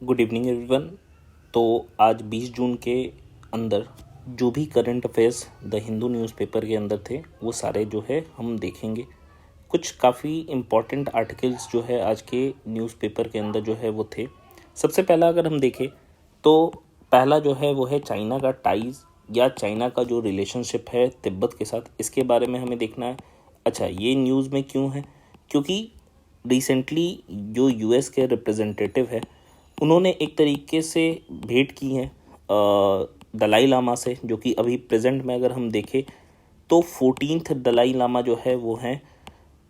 Good evening everyone. तो आज 20 जून के अंदर जो भी current affairs the Hindu newspaper के अंदर थे वो सारे जो है हम देखेंगे। कुछ काफ़ी इम्पॉर्टेंट आर्टिकल्स जो है आज के न्यूज़पेपर के अंदर जो है वो थे। सबसे पहला अगर हम देखें तो पहला जो है वो है चाइना का टाइज या चाइना का जो रिलेशनशिप है तिब्बत के साथ, इसके बारे में हमें देखना है। अच्छा, ये न्यूज़ में क्यों है? क्योंकि रिसेंटली जो यूएस के रिप्रेजेंटेटिव है उन्होंने एक तरीके से भेंट की है दलाई लामा से, जो कि अभी प्रेजेंट में अगर हम देखें तो 14th दलाई लामा जो है वो हैं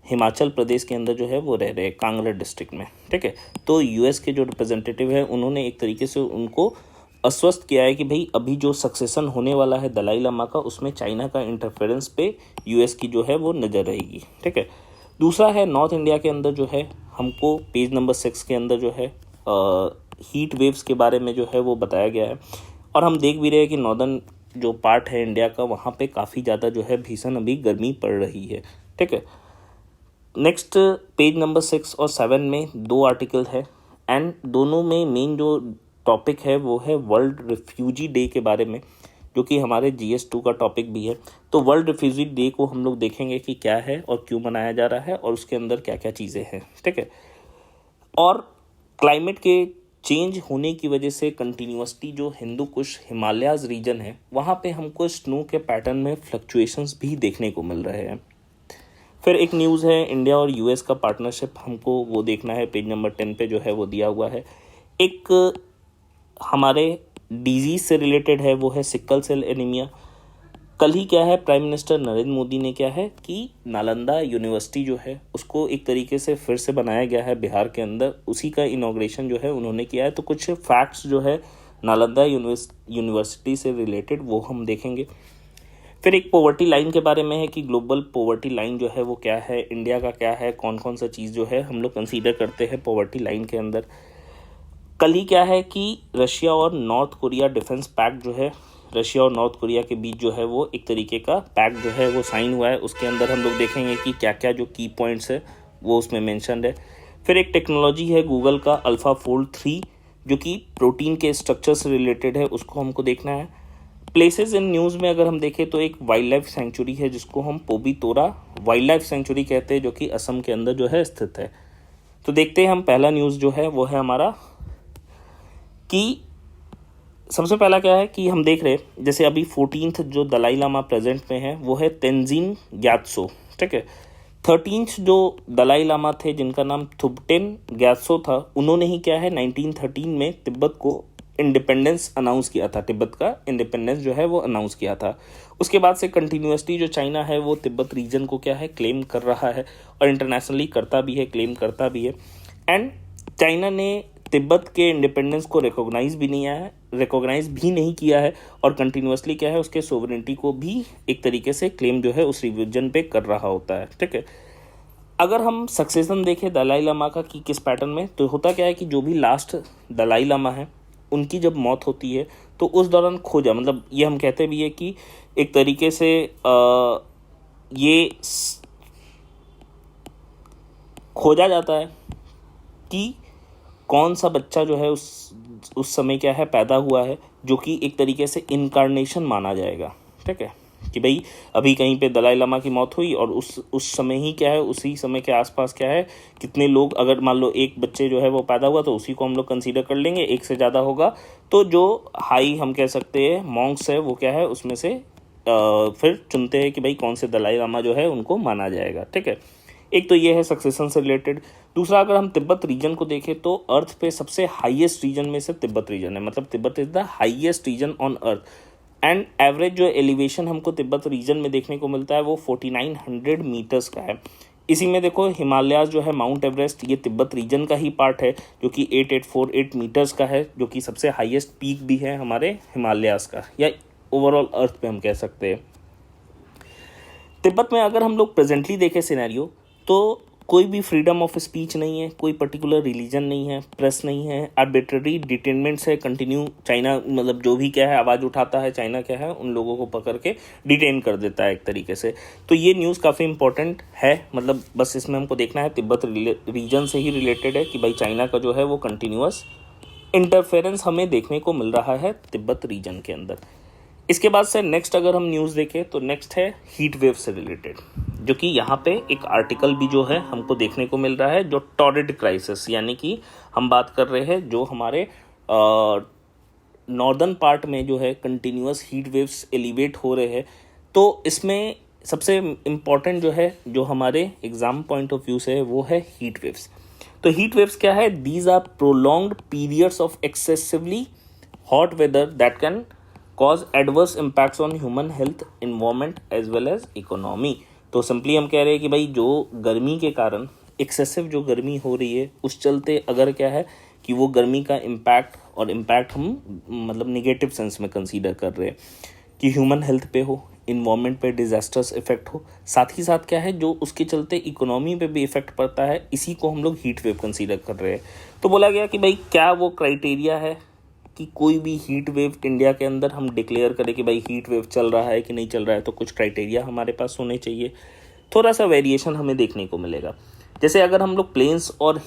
हिमाचल प्रदेश के अंदर जो है वो रह रहे हैं कांगड़ा डिस्ट्रिक्ट में। ठीक है, तो यूएस के जो रिप्रेजेंटेटिव है उन्होंने एक तरीके से उनको आश्वस्त किया है कि भाई अभी जो सक्सेशन होने वाला है दलाई लामा का उसमें चाइना का इंटरफेरेंस पे यूएस की जो है वो नज़र रहेगी। ठीक है, दूसरा है नॉर्थ इंडिया के अंदर जो है हमको पेज नंबर 6 के अंदर जो है हीट वेव्स के बारे में जो है वो बताया गया है। और हम देख भी रहे हैं कि नॉर्दर्न जो पार्ट है इंडिया का वहाँ पे काफ़ी ज़्यादा जो है भीषण अभी गर्मी पड़ रही है। ठीक है, नेक्स्ट पेज नंबर 6 और 7 में दो आर्टिकल है एंड दोनों में मेन जो टॉपिक है वो है वर्ल्ड रिफ्यूजी डे के बारे में, जो कि हमारे GS2 का टॉपिक भी है। तो वर्ल्ड रिफ्यूजी डे को हम लोग देखेंगे कि क्या है और क्यों मनाया जा रहा है और उसके अंदर क्या क्या चीज़ें हैं। ठीक है, और क्लाइमेट के चेंज होने की वजह से कंटिन्यूसली जो हिंदू कुश हिमालयाज रीजन है वहाँ पे हमको स्नो के पैटर्न में फ्लक्चुएशंस भी देखने को मिल रहे हैं। फिर एक न्यूज़ है इंडिया और यूएस का पार्टनरशिप, हमको वो देखना है। पेज नंबर 10 पे जो है वो दिया हुआ है। एक हमारे डिजीज से रिलेटेड है, वो है सिकल सेल एनीमिया। कल ही क्या है प्राइम मिनिस्टर नरेंद्र मोदी ने क्या है कि नालंदा यूनिवर्सिटी जो है उसको एक तरीके से फिर से बनाया गया है बिहार के अंदर, उसी का इनॉग्रेशन जो है उन्होंने किया है। तो कुछ फैक्ट्स जो है नालंदा यूनिवर्सिटी से रिलेटेड वो हम देखेंगे। फिर एक पॉवर्टी लाइन के बारे में है कि ग्लोबल पॉवर्टी लाइन जो है वो क्या है, इंडिया का क्या है, कौन कौन सा चीज़ जो है हम लोग कंसीडर करते हैं पॉवर्टी लाइन के अंदर। कल ही क्या है कि रशिया और नॉर्थ कोरिया डिफेंस पैक्ट जो है, रशिया और नॉर्थ कोरिया के बीच जो है वो एक तरीके का पैक्ट जो है वो साइन हुआ है। उसके अंदर हम लोग देखेंगे कि क्या क्या जो की पॉइंट्स है वो उसमें मेंशन्ड है। फिर एक टेक्नोलॉजी है गूगल का अल्फा फोल्ड 3, जो कि प्रोटीन के स्ट्रक्चर से रिलेटेड है, उसको हमको देखना है। प्लेसेस इन न्यूज़ में अगर हम देखें तो एक वाइल्ड लाइफ सेंचुरी है जिसको हम पोबी तोरा वाइल्ड लाइफ सेंचुरी कहते हैं, जो कि असम के अंदर जो है स्थित है। तो देखते हैं हम पहला न्यूज़ जो है वो है हमारा कि सबसे पहला क्या है कि हम देख रहे हैं जैसे अभी 14th जो दलाई लामा प्रेजेंट में है वो है तेंजिन ग्यात्सो। ठीक है, 13th जो दलाई लामा थे जिनका नाम थुबटेन ग्यात्सो था, उन्होंने ही क्या है 1913 में तिब्बत को इंडिपेंडेंस अनाउंस किया था, तिब्बत का इंडिपेंडेंस जो है वो अनाउंस किया था। उसके बाद से कंटिन्यूसली जो चाइना है वो तिब्बत रीजन को क्या है क्लेम कर रहा है और इंटरनेशनली करता भी है, क्लेम करता भी है। एंड चाइना ने तिब्बत के इंडिपेंडेंस को रिकॉग्नाइज भी नहीं किया है और कंटिन्यूसली क्या है उसके सोवरेनिटी को भी एक तरीके से क्लेम जो है उस रीजन पे कर रहा होता है। ठीक है, अगर हम सक्सेशन देखें दलाई लामा का कि किस पैटर्न में, तो होता क्या है कि जो भी लास्ट दलाई लामा है उनकी जब मौत होती है तो उस दौरान खोजा, मतलब ये हम कहते भी है कि एक तरीके से ये खोजा जाता है कि कौन सा बच्चा जो है उस समय क्या है पैदा हुआ है, जो कि एक तरीके से इनकारनेशन माना जाएगा। ठीक है, कि भाई अभी कहीं पे दलाई लामा की मौत हुई और उस समय ही क्या है उसी समय के आसपास क्या है कितने लोग, अगर मान लो एक बच्चे जो है वो पैदा हुआ तो उसी को हम लोग कंसीडर कर लेंगे, एक से ज़्यादा होगा तो जो हाई हम कह सकते हैं मॉन्क्स है वो क्या है उसमें से फिर चुनते हैं कि भाई कौन से दलाई लामा जो है उनको माना जाएगा। ठीक है, एक तो ये है सक्सेशन से रिलेटेड। दूसरा अगर हम तिब्बत रीजन को देखें तो अर्थ पे सबसे हाईएस्ट रीजन में से तिब्बत रीजन है, मतलब Tibet is the highest region on earth and average जो एलिवेशन हमको तिब्बत रीजन में देखने को मिलता है वो 4900 मीटर्स का है। इसी में देखो हिमालयाज जो है माउंट एवरेस्ट ये तिब्बत रीजन का ही पार्ट है, जो कि 8848 मीटर्स का है, जो कि सबसे हाईएस्ट पीक भी है हमारे हिमालयाज का या ओवरऑल अर्थ पे हम कह सकते हैं। तिब्बत में अगर हम लोग प्रेजेंटली देखें सिनेरियो तो कोई भी फ्रीडम ऑफ स्पीच नहीं है, कोई पर्टिकुलर रिलीजन नहीं है, प्रेस नहीं है, आर्बिट्ररी डिटेनमेंट्स है कंटिन्यू। चाइना मतलब जो भी क्या है आवाज़ उठाता है चाइना क्या है उन लोगों को पकड़ के डिटेन कर देता है एक तरीके से। तो ये न्यूज़ काफ़ी इंपॉर्टेंट है, मतलब बस इसमें हमको देखना है तिब्बत रीजन से ही रिलेटेड है कि भाई चाइना का जो है वो कंटिन्यूअस इंटरफेरेंस हमें देखने को मिल रहा है तिब्बत रीजन के अंदर। इसके बाद से नेक्स्ट अगर हम न्यूज़ देखें तो नेक्स्ट है हीट वेव से रिलेटेड, जो कि यहाँ पे एक आर्टिकल भी जो है हमको देखने को मिल रहा है, जो टॉरिड क्राइसिस, यानी कि हम बात कर रहे हैं जो हमारे नॉर्दर्न पार्ट में जो है कंटिन्यूअस हीट वेव्स एलिवेट हो रहे हैं। तो इसमें सबसे इम्पॉर्टेंट जो है, जो हमारे एग्जाम पॉइंट ऑफ व्यू से है, वो है हीट वेव्स। तो हीट वेव्स क्या है? These are prolonged periods of excessively hot weather that can cause adverse impacts on human health, environment as well as economy. तो सिंपली हम कह रहे हैं कि भाई जो गर्मी के कारण एक्सेसिव जो गर्मी हो रही है उस चलते अगर क्या है कि वो गर्मी का इम्पैक्ट, और इम्पैक्ट हम मतलब निगेटिव सेंस में कंसीडर कर रहे हैं कि ह्यूमन हेल्थ पे हो, इन्वायरमेंट पे डिजास्टर्स इफेक्ट हो, साथ ही साथ क्या है जो उसके चलते इकोनॉमी पे भी इफेक्ट पड़ता है, इसी को हम लोग हीट वेव कंसीडर कर रहे हैं। तो बोला गया कि भाई क्या वो क्राइटेरिया है कि कोई भी हीट वेव इंडिया के अंदर हम डिक्लेयर करें कि भाई हीट वेव चल रहा है कि नहीं चल रहा है, तो कुछ क्राइटेरिया हमारे पास होने चाहिए। थोड़ा सा वेरिएशन हमें देखने को मिलेगा। जैसे अगर हम लोग प्लेन्स और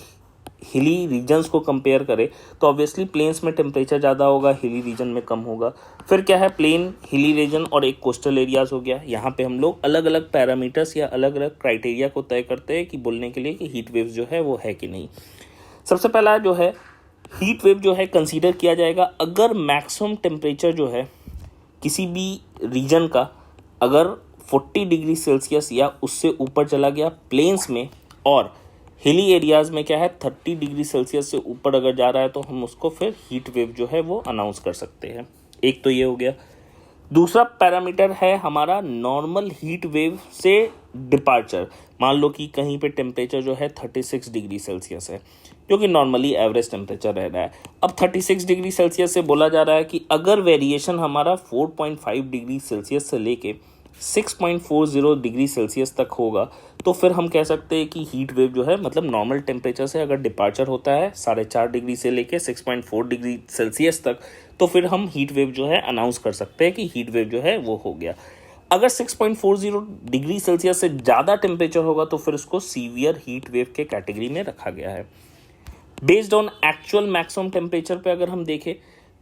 हिली रीजन्स को कंपेयर करें तो ऑब्वियसली प्लेन्स में टेम्परेचर ज़्यादा होगा, हिली रीजन में कम होगा। फिर क्या है, प्लेन, हिली रीजन और एक कोस्टल एरियाज हो गया। यहाँ पे हम लोग अलग अलग पैरामीटर्स या अलग अलग क्राइटेरिया को तय करते हैं कि बोलने के लिए कि हीट वेव जो है वो है कि नहीं। सबसे पहला जो है हीट वेव जो है कंसीडर किया जाएगा अगर मैक्सिमम टेम्परेचर जो है किसी भी रीजन का अगर 40 डिग्री सेल्सियस या उससे ऊपर चला गया प्लेन्स में, और हिली एरियाज़ में क्या है 30 डिग्री सेल्सियस से ऊपर अगर जा रहा है, तो हम उसको फिर हीट वेव जो है वो अनाउंस कर सकते हैं। एक तो ये हो गया। दूसरा पैरामीटर है हमारा नॉर्मल हीट वेव से डिपार्चर। मान लो कि कहीं पे टेम्परेचर जो है 36 डिग्री सेल्सियस है, जो कि नॉर्मली एवरेज टेम्परेचर रह रहा है। अब 36 डिग्री सेल्सियस से बोला जा रहा है कि अगर वेरिएशन हमारा 4.5 डिग्री सेल्सियस से लेके 6.40 डिग्री सेल्सियस तक होगा, तो फिर हम कह सकते हैं कि हीट वेव जो है मतलब नॉर्मल टेम्परेचर से अगर डिपार्चर होता है 4.5 डिग्री से लेके 6.4 डिग्री सेल्सियस तक, तो फिर हम हीट वेव जो है अनाउंस कर सकते हैं कि हीट वेव जो है वो हो गया। अगर 6.40 डिग्री सेल्सियस से ज़्यादा टेम्परेचर होगा तो फिर उसको सीवियर हीट वेव के कैटेगरी में रखा गया है। Based on actual maximum temperature पे अगर हम देखें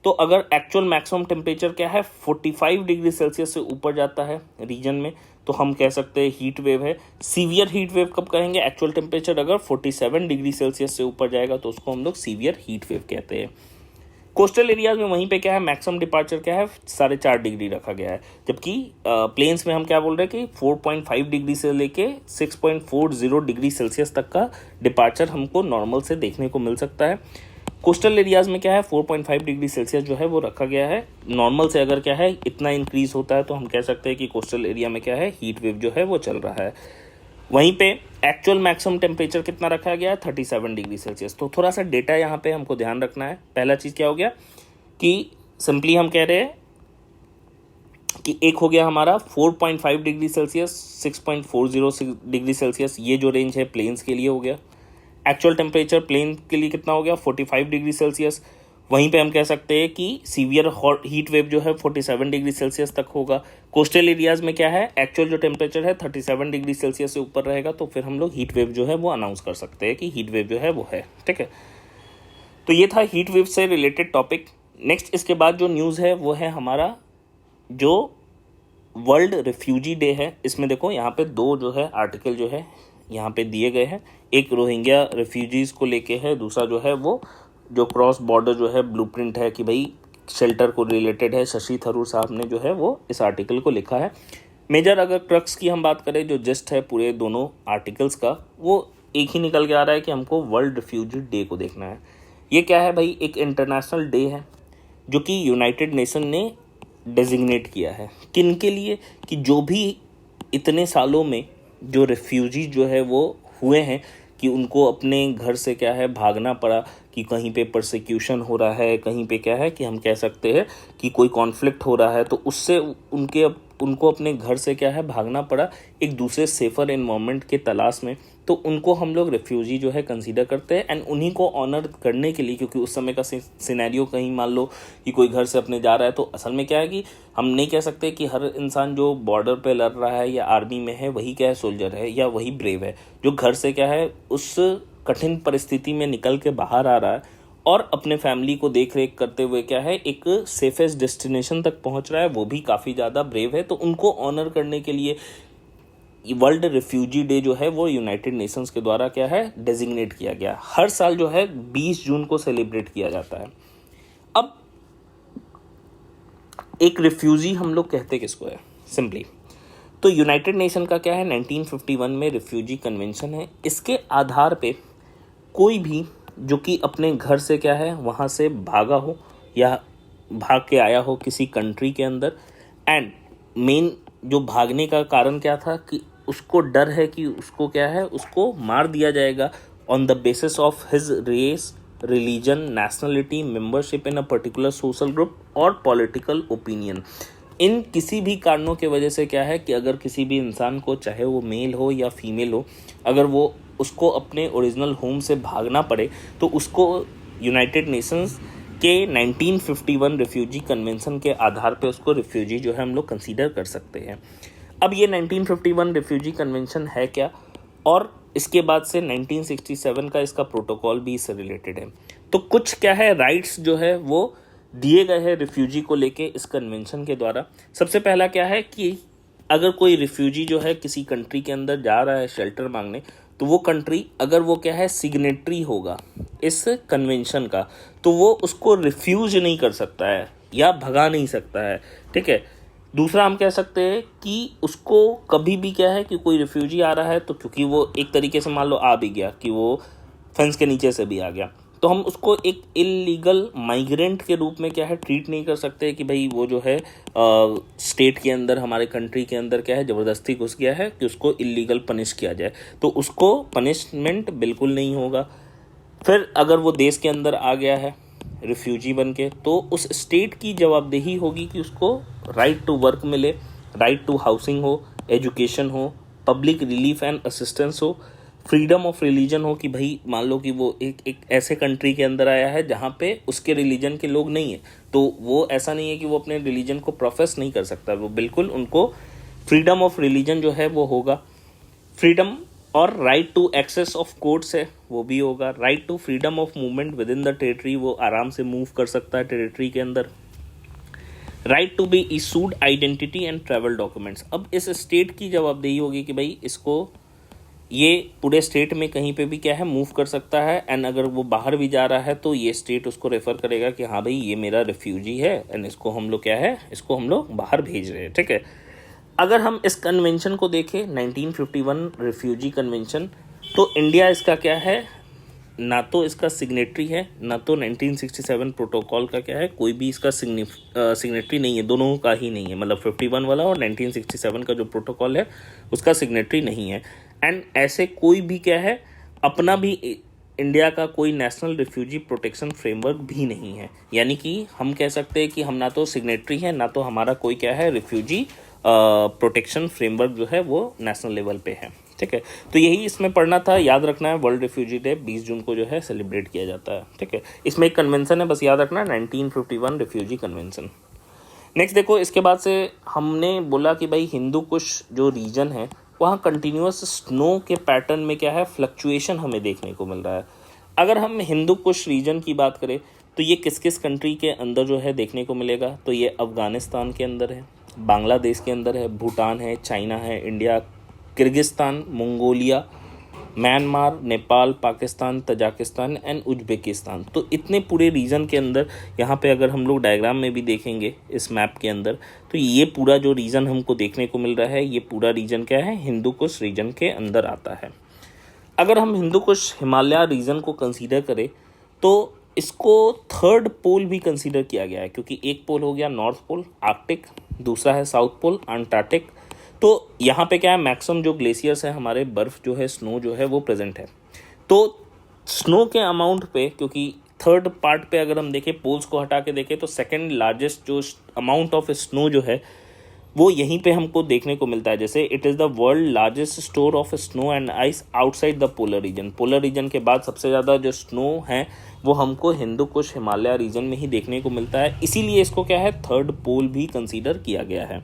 तो अगर एक्चुअल मैक्सिमम टेम्परेचर क्या है 45 डिग्री सेल्सियस से ऊपर जाता है रीजन में, तो हम कह सकते हैं हीट वेव है। सीवियर हीट वेव कब कहेंगे? एक्चुअल टेम्परेचर अगर 47 डिग्री सेल्सियस से ऊपर जाएगा तो उसको हम लोग सीवियर हीट वेव कहते हैं। कोस्टल एरियाज में वहीं पे क्या है मैक्सिमम डिपार्चर क्या है 4.5 डिग्री रखा गया है, जबकि प्लेन्स में हम क्या बोल रहे हैं कि 4.5 डिग्री से लेके 6.40 डिग्री सेल्सियस तक का डिपार्चर हमको नॉर्मल से देखने को मिल सकता है। कोस्टल एरियाज में क्या है 4.5 डिग्री सेल्सियस जो है वो रखा गया है। नॉर्मल से अगर क्या है इतना इंक्रीज होता है तो हम कह सकते हैं कि कोस्टल एरिया में क्या है हीट वेव जो है वो चल रहा है। वहीं पे एक्चुअल मैक्सिमम टेम्परेचर कितना रखा गया है 37 डिग्री सेल्सियस। तो थोड़ा सा डेटा यहाँ पे हमको ध्यान रखना है। पहला चीज़ क्या हो गया कि सिंपली हम कह रहे हैं कि एक हो गया हमारा 4.5 डिग्री सेल्सियस 6.40 डिग्री सेल्सियस, ये जो रेंज है प्लेन्स के लिए हो गया। एक्चुअल टेम्परेचर प्लेन के लिए कितना हो गया 45 डिग्री सेल्सियस। वहीं पे हम कह सकते हैं कि सीवियर हॉट हीट वेव जो है 47 डिग्री सेल्सियस तक होगा। कोस्टल एरियाज में क्या है एक्चुअल जो टेम्परेचर है 37 डिग्री सेल्सियस से ऊपर रहेगा, तो फिर हम लोग हीट वेव जो है वो अनाउंस कर सकते हैं कि हीट वेव जो है वो है। ठीक है, तो ये था हीट वेव से रिलेटेड टॉपिक। नेक्स्ट इसके बाद जो न्यूज़ है वो है हमारा जो वर्ल्ड रिफ्यूजी डे है। इसमें देखो यहाँ पे दो जो है आर्टिकल जो है यहाँ पे दिए गए हैं। एक रोहिंग्या रिफ्यूजीज़ को लेके है, दूसरा जो है वो जो क्रॉस बॉर्डर जो है ब्लूप्रिंट है कि भाई शेल्टर को रिलेटेड है। शशि थरूर साहब ने जो है वो इस आर्टिकल को लिखा है। मेजर अगर क्रक्स की हम बात करें, जो जस्ट है पूरे दोनों आर्टिकल्स का, वो एक ही निकल के आ रहा है कि हमको वर्ल्ड रिफ्यूजी डे को देखना है। ये क्या है भाई, एक इंटरनेशनल डे है जो कि यूनाइटेड नेशन ने डेजिग्नेट किया है। किन के लिए? कि जो भी इतने सालों में जो रिफ्यूजी जो है वो हुए हैं कि उनको अपने घर से क्या है भागना पड़ा, कि कहीं पे परसिक्यूशन हो रहा है, कहीं पे क्या है कि हम कह सकते हैं कि कोई कॉन्फ्लिक्ट हो रहा है, तो उससे उनको अपने घर से क्या है भागना पड़ा एक दूसरे सेफर एनवायरनमेंट के तलाश में, तो उनको हम लोग रिफ्यूजी जो है कंसीडर करते हैं। एंड उन्हीं को ऑनर करने के लिए, क्योंकि उस समय का सिनेरियो कहीं मान लो कि कोई घर से अपने जा रहा है, तो असल में क्या है कि हम नहीं कह सकते कि हर इंसान जो बॉर्डर पे लड़ रहा है या आर्मी में है वही क्या है सोल्जर है या वही ब्रेव है। जो घर से क्या है उस कठिन परिस्थिति में निकल के बाहर आ रहा है और अपने फैमिली को देख रेख करते हुए क्या है एक सेफेस्ट डेस्टिनेशन तक पहुंच रहा है, वो भी काफ़ी ज़्यादा ब्रेव है। तो उनको ऑनर करने के लिए वर्ल्ड रिफ्यूजी डे जो है वो यूनाइटेड नेशंस के द्वारा क्या है डेजिग्नेट किया गया। हर साल जो है 20 जून को सेलिब्रेट किया जाता है। अब एक रिफ्यूजी हम लोग कहते किसको है सिंपली, तो यूनाइटेड नेशन का क्या है 1951 में रिफ्यूजी कन्वेंशन है। इसके आधार पे कोई भी जो कि अपने घर से क्या है वहाँ से भागा हो या भाग के आया हो किसी कंट्री के अंदर, एंड मेन जो भागने का कारण क्या था कि उसको डर है कि उसको क्या है उसको मार दिया जाएगा on the basis of his race, religion, nationality, membership in a particular social group और पॉलिटिकल ओपिनियन। इन किसी भी कारणों के वजह से क्या है कि अगर किसी भी इंसान को, चाहे वो मेल हो या फीमेल हो, अगर वो उसको अपने ओरिजिनल होम से भागना पड़े तो उसको यूनाइटेड नेशंस के 1951 रिफ्यूजी कन्वेंशन के आधार पे उसको रिफ्यूजी जो है हम लोग कंसीडर कर सकते हैं। अब ये 1951 रिफ्यूजी कन्वेंशन है क्या, और इसके बाद से 1967 का इसका प्रोटोकॉल भी इससे रिलेटेड है। तो कुछ क्या है राइट्स जो है वो दिए गए हैं रिफ्यूजी को लेके इस कन्वेंशन के द्वारा। सबसे पहला क्या है कि अगर कोई रिफ्यूजी जो है किसी कंट्री के अंदर जा रहा है शेल्टर मांगने, तो वो कंट्री अगर वो क्या है सिग्नेटरी होगा इस कन्वेंशन का, तो वो उसको रिफ्यूज नहीं कर सकता है या भगा नहीं सकता है, ठीक है। दूसरा हम कह सकते हैं कि उसको कभी भी क्या है कि कोई रिफ्यूजी आ रहा है तो क्योंकि वो एक तरीके से मान लो आ भी गया कि वो फेंस के नीचे से भी आ गया, तो हम उसको एक इलीगल माइग्रेंट के रूप में क्या है ट्रीट नहीं कर सकते कि भाई वो जो है स्टेट के अंदर हमारे कंट्री के अंदर क्या है ज़बरदस्ती घुस गया है कि उसको इलीगल पनिश किया जाए, तो उसको पनिशमेंट बिल्कुल नहीं होगा। फिर अगर वो देश के अंदर आ गया है रिफ्यूजी बन के, तो उस स्टेट की जवाबदेही होगी कि उसको राइट टू वर्क मिले, राइट टू हाउसिंग हो, एजुकेशन हो, पब्लिक रिलीफ एंड असिस्टेंस हो, फ्रीडम ऑफ रिलीजन हो कि भाई मान लो कि वो एक ऐसे कंट्री के अंदर आया है जहाँ पे उसके रिलीजन के लोग नहीं है, तो वो ऐसा नहीं है कि वो अपने रिलीजन को प्रोफेस नहीं कर सकता, वो बिल्कुल उनको फ्रीडम ऑफ रिलीजन जो है वो होगा। फ्रीडम और right to access of courts है वो भी होगा। Right to freedom of movement within the territory, वो आराम से मूव कर सकता है टेरिटरी के अंदर। Right to be issued identity and travel documents, अब इस स्टेट की जवाबदेही होगी कि भाई इसको ये पूरे स्टेट में कहीं पे भी क्या है मूव कर सकता है, एंड अगर वो बाहर भी जा रहा है तो ये स्टेट उसको रेफर करेगा कि हाँ भाई ये मेरा रिफ्यूजी है एंड इसको हम लोग क्या है इसको हम लोग बाहर भेज रहे हैं, ठीक है। अगर हम इस कन्वेंशन को देखें 1951 रिफ्यूजी कन्वेंशन, तो इंडिया इसका क्या है ना तो इसका सिग्नेटरी है ना तो 1967 प्रोटोकॉल का क्या है कोई भी इसका सिग्नेटरी नहीं है, दोनों का ही नहीं है, मतलब 51 वाला और 1967 का जो प्रोटोकॉल है उसका सिग्नेटरी नहीं है। एंड ऐसे कोई भी क्या है अपना भी इंडिया का कोई नेशनल रिफ्यूजी प्रोटेक्शन फ्रेमवर्क भी नहीं है, यानी कि हम कह सकते हैं कि हम ना तो सिग्नेटरी है ना तो हमारा कोई क्या है रिफ्यूजी प्रोटेक्शन फ्रेमवर्क जो है वो नेशनल लेवल पे है, ठीक है। तो यही इसमें पढ़ना था, याद रखना है वर्ल्ड रिफ्यूजी डे 20 जून को जो है सेलिब्रेट किया जाता है, ठीक है। इसमें एक कन्वेंशन है बस याद रखना 1951 रिफ्यूजी कन्वेंशन। नेक्स्ट देखो, इसके बाद से हमने बोला कि भाई हिंदू कुश जो रीजन है वहाँ कंटिन्यूस स्नो के पैटर्न में क्या है फ्लक्चुएशन हमें देखने को मिल रहा है। अगर हम हिंदू कुश रीजन की बात करें तो ये किस किस कंट्री के अंदर जो है देखने को मिलेगा, तो ये अफ़गानिस्तान के अंदर है, बांग्लादेश के अंदर है, भूटान है, चाइना है, India, Kyrgyzstan, Mongolia, Myanmar, Nepal, Pakistan, Tajikistan and Uzbekistan. तो इतने पूरे रीजन के अंदर यहाँ पे अगर हम लोग डायग्राम में भी देखेंगे इस मैप के अंदर, तो ये पूरा जो रीजन हमको देखने को मिल रहा है ये पूरा रीजन क्या है हिंदू कुश रीजन के अंदर आता है। अगर हम हिंदू कुश हिमालय रीजन को कंसीडर करें तो इसको थर्ड पोल भी कंसीडर किया गया है, क्योंकि एक पोल हो गया नॉर्थ पोल आर्कटिक, दूसरा है साउथ पोल अंटार्कटिक। तो यहाँ पे क्या है मैक्सिमम जो ग्लेशियर्स है हमारे बर्फ़ जो है स्नो जो है वो प्रेजेंट है। तो स्नो के अमाउंट पे, क्योंकि थर्ड पार्ट पे अगर हम देखें पोल्स को हटा के देखें तो सेकंड लार्जेस्ट जो अमाउंट ऑफ स्नो जो है वो यहीं पे हमको देखने को मिलता है। जैसे it is the world largest store of snow and ice outside the polar region. Polar region के बाद सबसे ज़्यादा जो स्नो है वो हमको हिंदू कुश हिमालय रीजन में ही देखने को मिलता है, इसीलिए इसको क्या है थर्ड पोल भी कंसीडर किया गया है।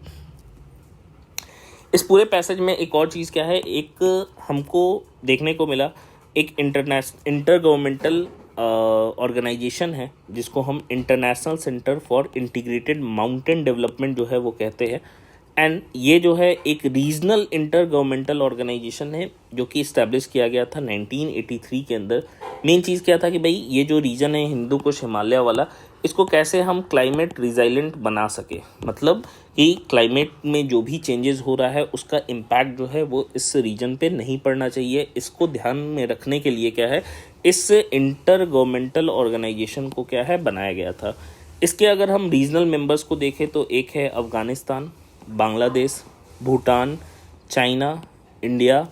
इस पूरे पैसेज में एक और चीज़ क्या है, एक हमको देखने को मिला एक इंटर गवर्नमेंटल ऑर्गेनाइजेशन है जिसको हम international centre for integrated mountain development जो है वो कहते हैं। एंड ये जो है एक रीजनल इंटर गवर्नमेंटल ऑर्गेनाइजेशन है जो कि इस्टेब्लिश किया गया था 1983 के अंदर। मेन चीज़ क्या था कि भाई ये जो रीजन है हिंदू कुश हिमालय वाला, इसको कैसे हम क्लाइमेट रिजाइलेंट बना सके, मतलब कि क्लाइमेट में जो भी चेंजेस हो रहा है उसका इम्पैक्ट जो है वो इस रीजन पे नहीं पड़ना चाहिए। इसको ध्यान में रखने के लिए क्या है, इस इंटर गवर्नमेंटल ऑर्गेनाइजेशन को क्या है बनाया गया था। इसके अगर हम रीजनल मेंबर्स को देखें तो एक है Afghanistan, Bangladesh, Bhutan, China, India,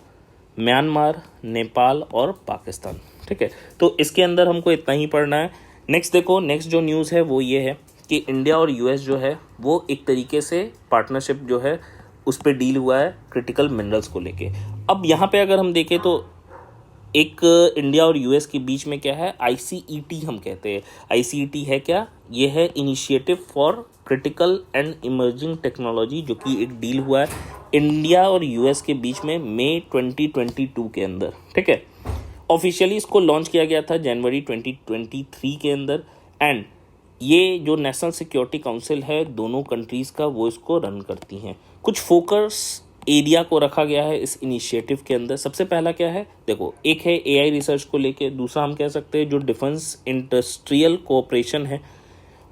Myanmar, Nepal और पाकिस्तान। ठीक है, तो इसके अंदर हमको इतना ही पढ़ना है। नेक्स्ट देखो, नेक्स्ट जो न्यूज़ है वो ये है कि इंडिया और यूएस जो है वो एक तरीके से पार्टनरशिप जो है उस पर डील हुआ है क्रिटिकल मिनरल्स को लेके। अब यहाँ पे अगर हम देखें तो एक इंडिया और यूएस के बीच में क्या है, आईसीईटी हम कहते हैं। आईसीईटी है क्या, ये है initiative for critical and emerging technology, जो कि एक डील हुआ है इंडिया और यूएस के बीच में मई 2022 के अंदर। ठीक है, ऑफिशियली इसको लॉन्च किया गया था जनवरी 2023 के अंदर। एंड ये जो नेशनल सिक्योरिटी काउंसिल है दोनों कंट्रीज़ का, वो इसको रन करती हैं। कुछ फोकस एरिया को रखा गया है इस इनिशिएटिव के अंदर। सबसे पहला क्या है, देखो, एक है एआई रिसर्च को लेके, दूसरा हम कह सकते हैं जो डिफेंस इंडस्ट्रियल कोऑपरेशन है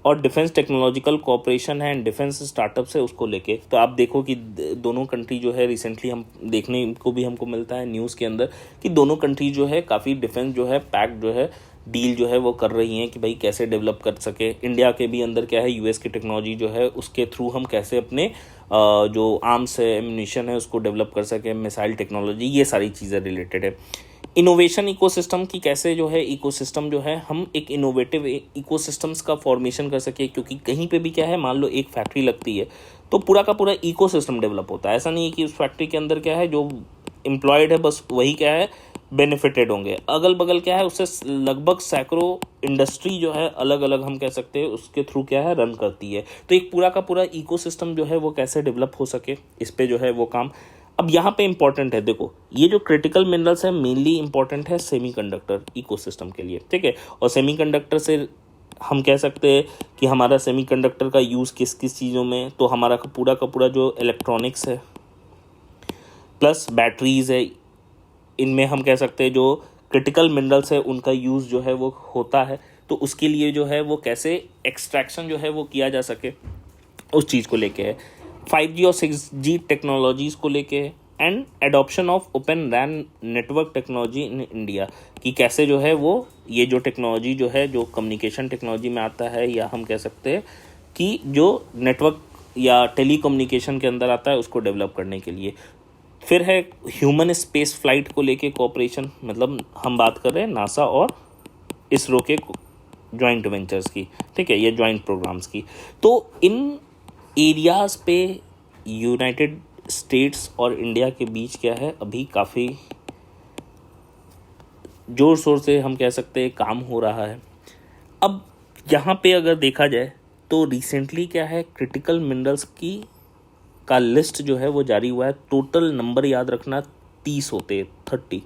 और डिफेंस टेक्नोलॉजिकल कोऑपरेशन है एंड डिफेंस स्टार्टअप्स है उसको लेके। तो आप देखो कि दोनों कंट्री जो है रिसेंटली हम देखने को भी हमको मिलता है न्यूज़ के अंदर कि दोनों कंट्री जो है काफ़ी डिफेंस जो है पैक्ट जो है डील जो है वो कर रही हैं कि भाई कैसे डेवलप कर सके। इंडिया के भी अंदर क्या है, यूएस की टेक्नोलॉजी जो है उसके थ्रू हम कैसे अपने जो आर्म्स है, एम्यूनिशन है, उसको डेवलप कर सके, मिसाइल टेक्नोलॉजी, ये सारी चीज़ें रिलेटेड है। इनोवेशन इकोसिस्टम की कैसे जो है इकोसिस्टम जो है हम एक इनोवेटिव इकोसिस्टम्स का फॉर्मेशन कर सके, क्योंकि कहीं पे भी क्या है, मान लो एक फैक्ट्री लगती है तो पूरा का पूरा इकोसिस्टम डेवलप होता है। ऐसा नहीं है कि उस फैक्ट्री के अंदर क्या है जो एम्प्लॉयड है बस वही क्या है बेनिफिटेड होंगे, अगल बगल क्या है उससे लगभग सैकड़ों इंडस्ट्री जो है अलग अलग हम कह सकते हैं उसके थ्रू क्या है रन करती है। तो एक पूरा का पूरा इकोसिस्टम जो है वो कैसे डेवलप हो सके, इस पे जो है वो काम। अब यहाँ पे इंपॉर्टेंट है, देखो ये जो क्रिटिकल मिनरल्स है मेनली इंपॉर्टेंट है सेमीकंडक्टर इकोसिस्टम के लिए। ठीक है, और सेमीकंडक्टर से हम कह सकते हैं कि हमारा सेमीकंडक्टर का यूज़ किस किस चीज़ों में, तो हमारा पूरा का पूरा जो इलेक्ट्रॉनिक्स है प्लस बैटरीज है, इनमें हम कह सकते हैं जो क्रिटिकल मिनरल्स है उनका यूज़ जो है वो होता है। तो उसके लिए जो है वो कैसे एक्सट्रैक्शन जो है वो किया जा सके उस चीज़ को लेके है। 5G और 6G टेक्नोलॉजीज़ को लेके है and adoption of open RAN network technology in India, कि कैसे जो है वो ये जो टेक्नोलॉजी जो है जो कम्युनिकेशन टेक्नोलॉजी में आता है, या हम कह सकते हैं कि जो नेटवर्क या टेलीकम्युनिकेशन के अंदर आता है उसको डेवलप करने के लिए। फिर है ह्यूमन स्पेस फ्लाइट को लेके कोऑपरेशन, मतलब हम बात कर रहे हैं नासा और इसरो के जॉइंट वेंचर्स की। ठीक है, ये जॉइंट प्रोग्राम्स की। तो इन एरियाज़ पे यूनाइटेड स्टेट्स और इंडिया के बीच क्या है अभी काफ़ी जोर शोर से हम कह सकते हैं काम हो रहा है। अब यहाँ पे अगर देखा जाए तो रिसेंटली क्या है, क्रिटिकल मिनरल्स की का लिस्ट जो है वो जारी हुआ है। टोटल नंबर याद रखना 30 होते हैं, 30।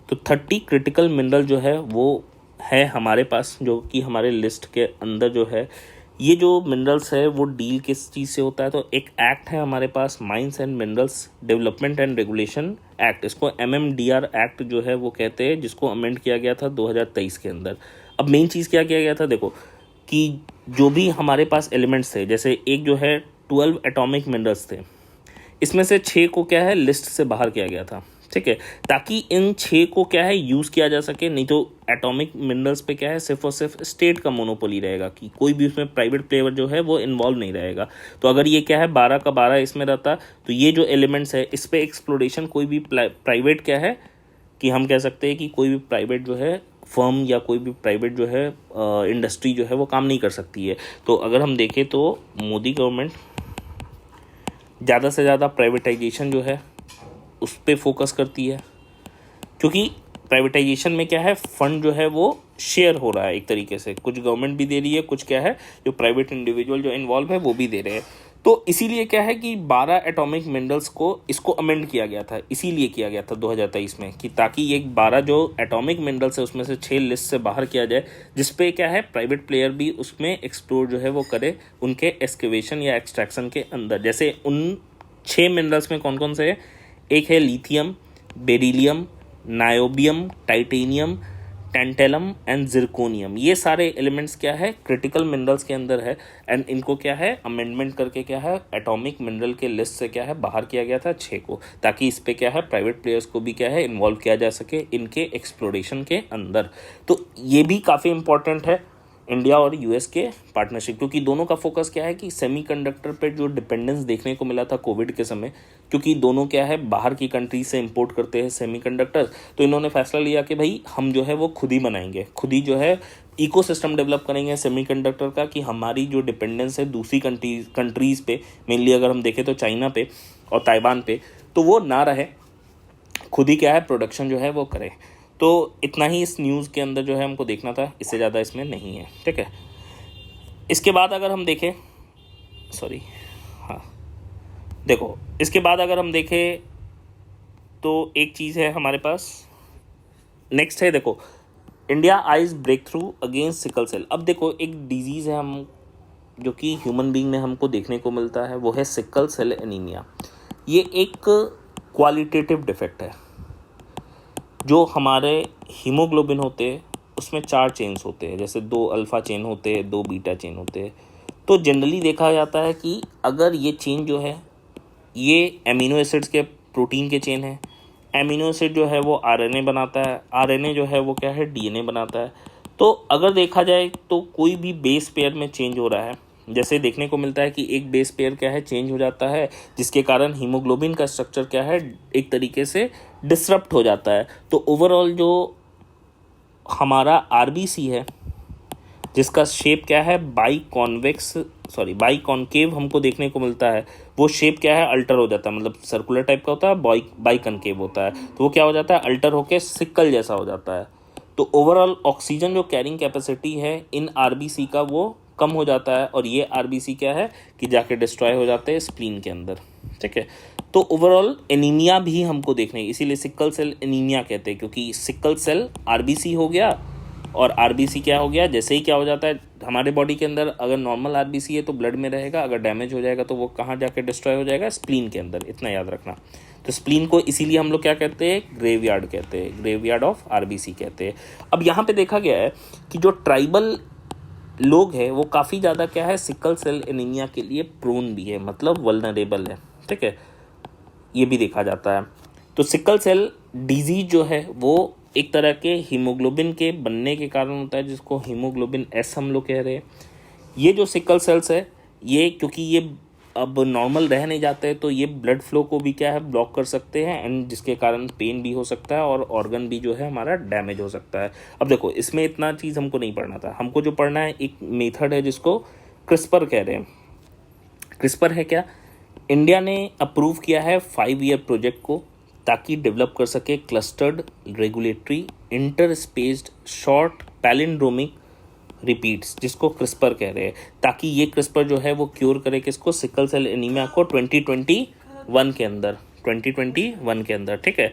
तो 30 क्रिटिकल मिनरल जो है वो है हमारे पास, जो कि हमारे लिस्ट के अंदर जो है। ये जो मिनरल्स है वो डील किस चीज़ से होता है, तो एक एक्ट है हमारे पास, mines and minerals development and regulation act, इसको MMDR एक्ट जो है वो कहते हैं, जिसको अमेंड किया गया था 2023 के अंदर। अब मेन चीज़ क्या किया गया था, देखो कि जो भी हमारे पास एलिमेंट्स थे, जैसे एक जो है 12 एटॉमिक मिनरल्स थे, इसमें से 6 को क्या है लिस्ट से बाहर किया गया था। ठीक है, ताकि इन 6 को क्या है यूज़ किया जा सके, नहीं तो एटॉमिक मिनरल्स पे क्या है सिर्फ और सिर्फ स्टेट का मोनोपोली रहेगा, कि कोई भी उसमें प्राइवेट प्लेयर जो है वो इन्वॉल्व नहीं रहेगा। तो अगर ये क्या है 12 का 12 इसमें रहता, तो ये जो एलिमेंट्स है इस पर एक्सप्लोरेशन कोई भी प्राइवेट क्या है कि हम कह सकते हैं कि कोई भी प्राइवेट जो है फर्म या कोई भी प्राइवेट जो है इंडस्ट्री जो है वो काम नहीं कर सकती है। तो अगर हम देखें तो मोदी गवर्नमेंट ज़्यादा से ज़्यादा प्राइवेटाइजेशन जो है उस पर फोकस करती है, क्योंकि प्राइवेटाइजेशन में क्या है फंड जो है वो शेयर हो रहा है एक तरीके से, कुछ गवर्नमेंट भी दे रही है, कुछ क्या है जो प्राइवेट इंडिविजुअल जो इन्वॉल्व है वो भी दे रहे हैं। तो इसीलिए क्या है कि 12 एटॉमिक मिनरल्स को इसको अमेंड किया गया था, इसीलिए किया गया था 2023 में, कि ताकि ये 12 जो एटॉमिक मिनरल्स है उसमें से 6 लिस्ट से बाहर किया जाए, जिसपे क्या है प्राइवेट प्लेयर भी उसमें एक्सप्लोर जो है वो करे उनके एक्सकेवेशन या एक्सट्रैक्शन के अंदर। जैसे उन 6 मिनरल्स में कौन कौन से है, एक है lithium, beryllium, niobium, titanium, tantalum and zirconium. ये सारे एलिमेंट्स क्या है क्रिटिकल मिनरल्स के अंदर है, एंड इनको क्या है अमेंडमेंट करके क्या है एटॉमिक मिनरल के लिस्ट से क्या है बाहर किया गया था 6 को, ताकि इस पे क्या है प्राइवेट प्लेयर्स को भी क्या है इन्वॉल्व किया जा सके इनके एक्सप्लोरेशन के अंदर। तो ये भी काफ़ी इंपॉर्टेंट है इंडिया और यूएस के पार्टनरशिप, क्योंकि दोनों का फोकस क्या है कि सेमीकंडक्टर पे जो डिपेंडेंस देखने को मिला था कोविड के समय, क्योंकि दोनों क्या है बाहर की कंट्री से इंपोर्ट करते हैं सेमीकंडक्टर, तो इन्होंने फैसला लिया कि भाई हम जो है वो खुद ही बनाएंगे, खुद ही जो है इकोसिस्टम डेवलप करेंगे सेमीकंडक्टर का, कि हमारी जो डिपेंडेंस है दूसरी कंट्रीज़ पे, मेनली अगर हम देखें तो चाइना पे और ताइवान पे, तो वो ना रहे, खुद ही क्या है प्रोडक्शन जो है वो करे। तो इतना ही इस न्यूज़ के अंदर जो है हमको देखना था, इससे ज़्यादा इसमें नहीं है, ठीक है। इसके बाद अगर हम देखें देखो इसके बाद अगर हम देखें तो एक चीज़ है हमारे पास, नेक्स्ट है देखो India eyes breakthrough against sickle cell. अब देखो एक डिजीज़ है हम जो कि ह्यूमन बीइंग में हमको देखने को मिलता है, वो है सिकल सेल एनीमिया। ये एक क्वालिटेटिव डिफेक्ट है। जो हमारे हीमोग्लोबिन होते हैं उसमें 4 चेन्स होते हैं, जैसे 2 अल्फ़ा चेन होते हैं, 2 बीटा चेन होते हैं। तो जनरली देखा जाता है कि अगर ये चेन जो है ये एमिनो एसिड्स के प्रोटीन के चेन है, एमिनो एसिड जो है वो आरएनए बनाता है, आरएनए जो है वो क्या है डीएनए बनाता है। तो अगर देखा जाए तो कोई भी बेस पेयर में चेंज हो रहा है, जैसे देखने को मिलता है कि एक बेस पेयर क्या है चेंज हो जाता है, जिसके कारण हीमोग्लोबिन का स्ट्रक्चर क्या है एक तरीके से डिसरप्ट हो जाता है। तो ओवरऑल जो हमारा आरबीसी है जिसका शेप क्या है बाई कॉन्केव हमको देखने को मिलता है, वो शेप क्या है अल्टर हो जाता है, मतलब सर्कुलर टाइप का होता है, बाई कॉन्केव होता है, तो वो क्या हो जाता है अल्टर होके सिक्कल जैसा हो जाता है। तो ओवरऑल ऑक्सीजन जो कैरिंग कैपेसिटी है इन आरबीसी का वो कम हो जाता है, और ये आरबीसी क्या है कि जाके डिस्ट्रॉय हो जाते हैं स्प्लीन के अंदर, ठीक है। तो ओवरऑल एनीमिया भी हमको देखने, इसीलिए सिकल सेल एनीमिया कहते हैं, क्योंकि सिकल सेल आरबीसी हो गया और आरबीसी क्या हो गया, जैसे ही क्या हो जाता है हमारे बॉडी के अंदर, अगर नॉर्मल आरबीसी है तो ब्लड में रहेगा, अगर डैमेज हो जाएगा तो वो कहाँ जाके डिस्ट्रॉय हो जाएगा स्प्लीन के अंदर, इतना याद रखना। तो स्प्लीन को इसीलिए हम लोग क्या कहते हैं ग्रेवयार्ड कहते हैं, ग्रेवयार्ड ऑफ आरबीसी कहते हैं। अब यहाँ पे देखा गया है कि जो ट्राइबल लोग हैं वो काफ़ी ज़्यादा क्या है सिकल सेल एनीमिया के लिए प्रोन भी है, मतलब वल्नरेबल है, ठीक है, ये भी देखा जाता है। तो सिकल सेल डिजीज जो है वो एक तरह के हीमोग्लोबिन के बनने के कारण होता है, जिसको हीमोग्लोबिन एस हम लोग कह रहे हैं। ये जो सिकल सेल्स है ये क्योंकि ये अब नॉर्मल रह नहीं जाते, तो ये ब्लड फ्लो को भी क्या है ब्लॉक कर सकते हैं, एंड जिसके कारण पेन भी हो सकता है और ऑर्गन भी जो है हमारा डैमेज हो सकता है। अब देखो इसमें इतना चीज़ हमको नहीं पढ़ना था, हमको जो पढ़ना है एक मेथड है जिसको क्रिस्पर कह रहे हैं। क्रिस्पर है क्या, इंडिया ने अप्रूव किया है 5 ईयर प्रोजेक्ट को, ताकि डेवलप कर सके clustered regulatory interspaced short palindromic repeats, जिसको क्रिस्पर कह रहे हैं, ताकि ये क्रिस्पर जो है वो क्योर करे किसको सिकल सेल एनीमिया को 2021 के अंदर, ठीक है।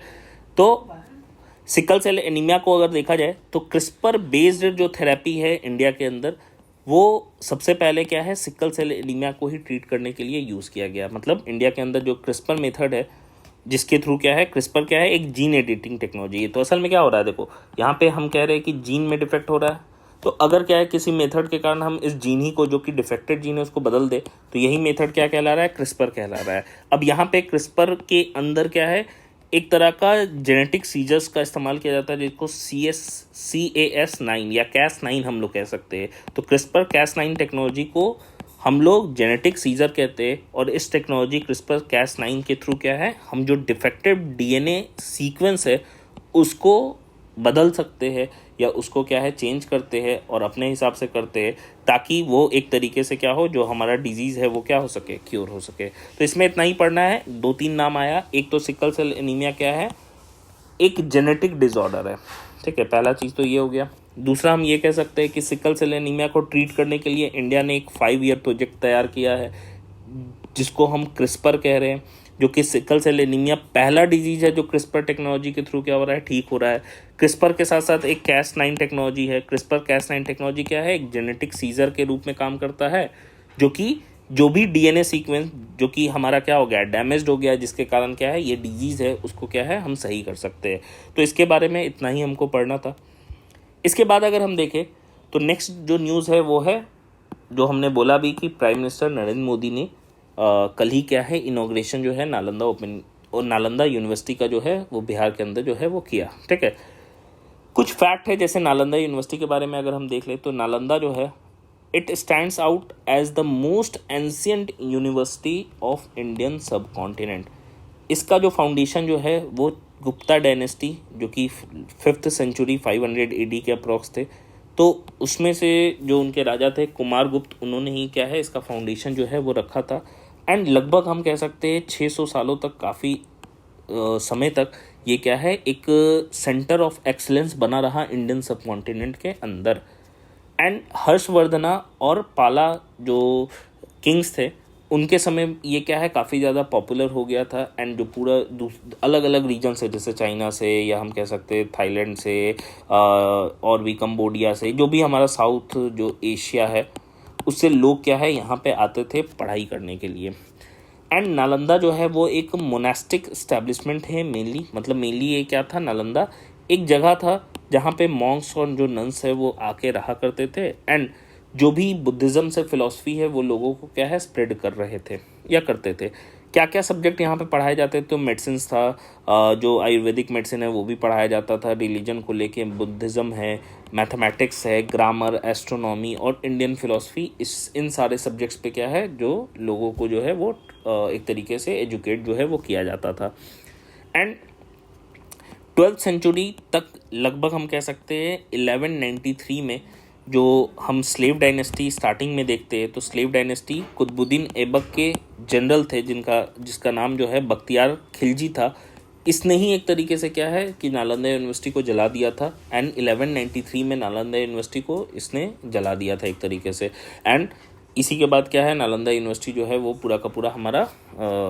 तो सिकल सेल एनीमिया को अगर देखा जाए तो क्रिस्पर बेस्ड जो थेरेपी है इंडिया के अंदर, वो सबसे पहले क्या है सिकल सेल एनीमिया को ही ट्रीट करने के लिए यूज़ किया गया। मतलब इंडिया के अंदर जो क्रिस्पर मेथड है, जिसके थ्रू क्या है क्रिस्पर क्या है एक जीन एडिटिंग टेक्नोलॉजी है। तो असल में क्या हो रहा है, देखो यहाँ पे हम कह रहे हैं कि जीन में डिफेक्ट हो रहा है, तो अगर क्या है किसी मेथड के कारण हम इस जीन ही को जो कि डिफेक्टेड जीन है उसको बदल दे, तो यही मेथड क्या कहला रहा है क्रिस्पर कहला रहा है। अब यहाँ पे क्रिस्पर के अंदर क्या है एक तरह का जेनेटिक सीजर्स का इस्तेमाल किया जाता है, जिसको CAS9 या Cas9 हम लोग कह सकते हैं। तो क्रिस्पर Cas9 टेक्नोलॉजी को हम लोग जेनेटिक सीजर कहते हैं, और इस टेक्नोलॉजी क्रिस्पर Cas9 के थ्रू क्या है हम जो डिफेक्टिव DNA सीक्वेंस है उसको बदल सकते हैं, या उसको क्या है चेंज करते हैं और अपने हिसाब से करते हैं, ताकि वो एक तरीके से क्या हो जो हमारा डिजीज़ है वो क्या हो सके क्योर हो सके। तो इसमें इतना ही पढ़ना है। 2-3 नाम आया, एक तो सिकल सेल एनीमिया क्या है एक जेनेटिक डिसऑर्डर है, ठीक है, पहला चीज़ तो ये हो गया। दूसरा हम ये कह सकते हैं कि सिकल सेल एनीमिया को ट्रीट करने के लिए इंडिया ने एक 5 ईयर प्रोजेक्ट तैयार किया है, जिसको हम क्रिस्पर कह रहे हैं, जो कि सिकल सेल एनीमिया पहला डिजीज है जो क्रिस्पर टेक्नोलॉजी के थ्रू क्या हो रहा है, ठीक हो रहा है। क्रिस्पर के साथ साथ एक Cas9 टेक्नोलॉजी है। क्रिस्पर Cas9 टेक्नोलॉजी क्या है, एक जेनेटिक सीजर के रूप में काम करता है, जो कि जो भी डीएनए सीक्वेंस जो कि हमारा क्या हो गया, डैमेज्ड हो गया, जिसके कारण क्या है ये डिजीज़ है, उसको क्या है हम सही कर सकते हैं। तो इसके बारे में इतना ही हमको पढ़ना था। इसके बाद अगर हम देखें तो नेक्स्ट जो न्यूज़ है वो है, जो हमने बोला भी कि प्राइम मिनिस्टर नरेंद्र मोदी ने कल ही क्या है इनॉग्रेशन जो है नालंदा ओपन और नालंदा यूनिवर्सिटी का जो है वो बिहार के अंदर जो है वो किया। ठीक है, कुछ फैक्ट है जैसे नालंदा यूनिवर्सिटी के बारे में अगर हम देख ले तो नालंदा जो है it stands out as the most ancient university of Indian subcontinent. इसका जो फाउंडेशन जो है वो गुप्ता डायनेस्टी, जो कि 5th सेंचुरी 500 AD के अप्रॉक्स थे, तो उसमें से जो उनके राजा थे कुमार गुप्त, उन्होंने ही क्या है इसका फाउंडेशन जो है वो रखा था। एंड लगभग हम कह सकते हैं 600 सालों तक, काफ़ी समय तक ये क्या है एक सेंटर ऑफ एक्सलेंस बना रहा इंडियन सब कॉन्टिनेंट के अंदर। एंड हर्षवर्धना और पाला जो किंग्स थे उनके समय ये क्या है काफ़ी ज़्यादा पॉपुलर हो गया था। एंड जो पूरा अलग अलग रीजन से, जैसे चाइना से या हम कह सकते हैं थाईलैंड से और भी कंबोडिया से, जो भी हमारा साउथ जो एशिया है उससे लोग क्या है यहाँ पे आते थे पढ़ाई करने के लिए। एंड नालंदा जो है वो एक मोनास्टिक इस्टेब्लिशमेंट है मेनली, मतलब मेनली ये क्या था, नालंदा एक जगह था जहाँ पे मॉन्क्स और जो नन्स है वो आके रहा करते थे। एंड जो भी बुद्धिज़्म से फिलॉसफी है वो लोगों को क्या है स्प्रेड कर रहे थे या करते थे। क्या क्या सब्जेक्ट यहाँ पे पढ़ाए जाते थे, तो मेडिसिन था, जो आयुर्वेदिक मेडिसिन है वो भी पढ़ाया जाता था, रिलीजन को लेके बुद्धिज़्म है, मैथमेटिक्स है, ग्रामर, एस्ट्रोनॉमी और इंडियन फिलॉसफी, इन सारे सब्जेक्ट्स पे क्या है जो लोगों को जो है वो एक तरीके से एजुकेट जो है वो किया जाता था। एंड 12th सेंचुरी तक लगभग हम कह सकते हैं 1193 में जो हम स्लेव डायनेस्टी स्टार्टिंग में देखते हैं, तो स्लेव डायनेस्टी कुतुबुद्दीन ऐबक के जनरल थे जिसका नाम जो है बख्तियार खिलजी था। इसने ही एक तरीके से क्या है कि नालंदा यूनिवर्सिटी को जला दिया था। एंड 1193 में नालंदा यूनिवर्सिटी को इसने जला दिया था एक तरीके से। एंड इसी के बाद क्या है नालंदा यूनिवर्सिटी जो है वो पूरा का पूरा हमारा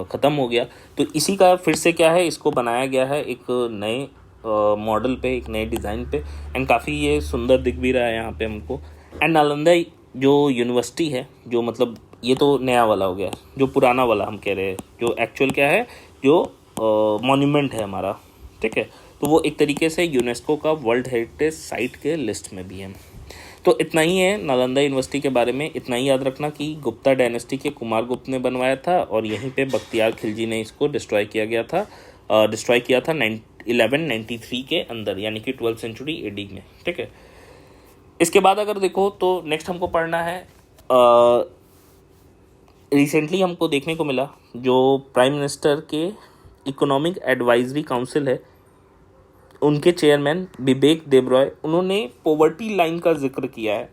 ख़त्म हो गया। तो इसी का फिर से क्या है इसको बनाया गया है एक नए मॉडल पे, एक नए डिज़ाइन पे। एंड काफ़ी ये सुंदर दिख भी रहा है यहाँ पे हमको। एंड नालंदा जो यूनिवर्सिटी है, जो मतलब ये तो नया वाला हो गया, जो पुराना वाला हम कह रहे हैं, जो एक्चुअल क्या है जो मॉन्यूमेंट है हमारा, ठीक है, तो वो एक तरीके से यूनेस्को का वर्ल्ड हेरिटेज साइट के लिस्ट में भी है। तो इतना ही है नालंदा यूनिवर्सिटी के बारे में। इतना ही याद रखना कि गुप्ता डायनेस्टी के कुमार गुप्त ने बनवाया था और यहीं पे बख्तियार खिलजी ने इसको डिस्ट्रॉय किया था 1193 के अंदर, यानी कि 12th सेंचुरी AD में। ठीक है, इसके बाद अगर देखो तो नेक्स्ट हमको पढ़ना है, रिसेंटली हमको देखने को मिला जो प्राइम मिनिस्टर के इकोनॉमिक एडवाइजरी काउंसिल है, उनके चेयरमैन बिबेक देबरॉय, उन्होंने पॉवर्टी लाइन का जिक्र किया है।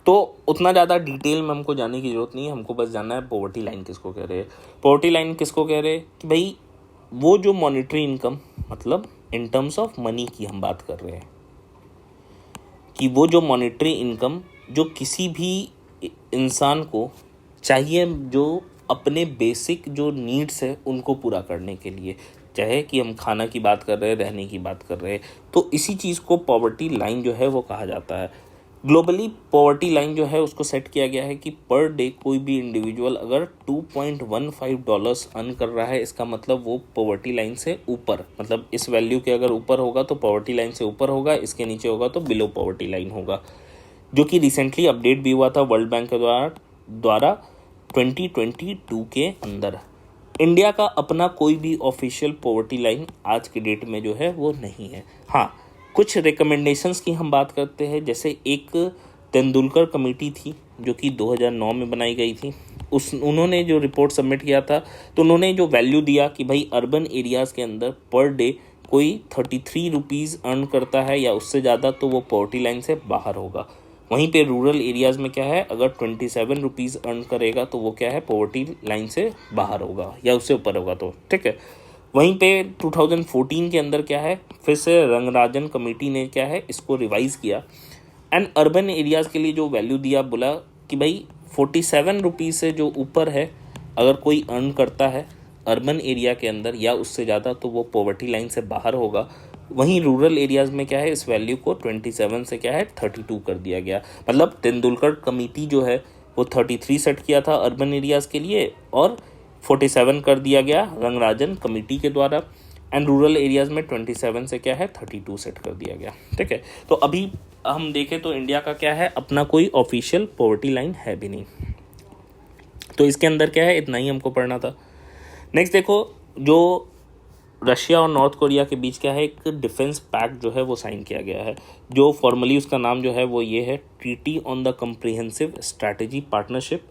तो उतना ज़्यादा डिटेल में हमको जाने की ज़रूरत नहीं है, हमको बस जानना है पॉवर्टी लाइन किसको कह रहे हैं। पॉवर्टी लाइन किसको कह रहे हैं कि भाई वो जो मॉनेटरी इनकम, मतलब इन टर्म्स ऑफ मनी की हम बात कर रहे हैं, कि वो जो मॉनेटरी इनकम जो किसी भी इंसान को चाहिए, जो अपने बेसिक जो नीड्स है उनको पूरा करने के लिए, चाहे कि हम खाना की बात कर रहे हैं, रहने की बात कर रहे हैं, तो इसी चीज़ को पॉवर्टी लाइन जो है वो कहा जाता है। ग्लोबली पॉवर्टी लाइन जो है उसको सेट किया गया है कि पर डे कोई भी इंडिविजुअल अगर $2.15 अर्न कर रहा है, इसका मतलब वो पॉवर्टी लाइन से ऊपर, मतलब इस वैल्यू के अगर ऊपर होगा तो पॉवर्टी लाइन से ऊपर होगा, इसके नीचे होगा तो बिलो पॉवर्टी लाइन होगा, जो कि रिसेंटली अपडेट भी हुआ था वर्ल्ड बैंक के द्वारा 2022 के अंदर। इंडिया का अपना कोई भी ऑफिशियल पॉवर्टी लाइन आज की डेट में जो है वो नहीं है। हाँ, कुछ रिकमेंडेशंस की हम बात करते हैं, जैसे एक तेंदुलकर कमेटी थी जो कि 2009 में बनाई गई थी। उन्होंने जो रिपोर्ट सबमिट किया था तो उन्होंने जो वैल्यू दिया कि भाई अर्बन एरियाज़ के अंदर पर डे कोई 33 रुपीज़ अर्न करता है या उससे ज़्यादा तो वो पॉवर्टी लाइन से बाहर होगा। वहीं पे रूरल एरियाज़ में क्या है, अगर 27 रुपीज़ अर्न करेगा तो वो क्या है पॉवर्टी लाइन से बाहर होगा या उससे ऊपर होगा, तो ठीक है। वहीं पे 2014 के अंदर क्या है, फिर से रंगराजन कमेटी ने क्या है इसको रिवाइज़ किया एंड अर्बन एरियाज़ के लिए जो वैल्यू दिया, बोला कि भाई ₹47 से जो ऊपर है, अगर कोई अर्न करता है अर्बन एरिया के अंदर या उससे ज़्यादा, तो वो पॉवर्टी लाइन से बाहर होगा। वहीं रूरल एरियाज़ में क्या है, इस वैल्यू को 27 से क्या है 32 कर दिया गया। मतलब तेंदुलकर कमेटी जो है वो 33 सेट किया था अर्बन एरियाज़ के लिए और 47 कर दिया गया रंगराजन कमेटी के द्वारा, एंड रूरल एरियाज़ में 27 से क्या है 32 सेट कर दिया गया। ठीक है, तो अभी हम देखें तो इंडिया का क्या है, अपना कोई ऑफिशियल पॉवर्टी लाइन है भी नहीं। तो इसके अंदर क्या है, इतना ही हमको पढ़ना था। नेक्स्ट देखो, जो रशिया और नॉर्थ कोरिया के बीच क्या है, एक डिफेंस पैक्ट जो है वो साइन किया गया है, जो फॉर्मली उसका नाम जो है वो ये है, treaty on the comprehensive strategy partnership.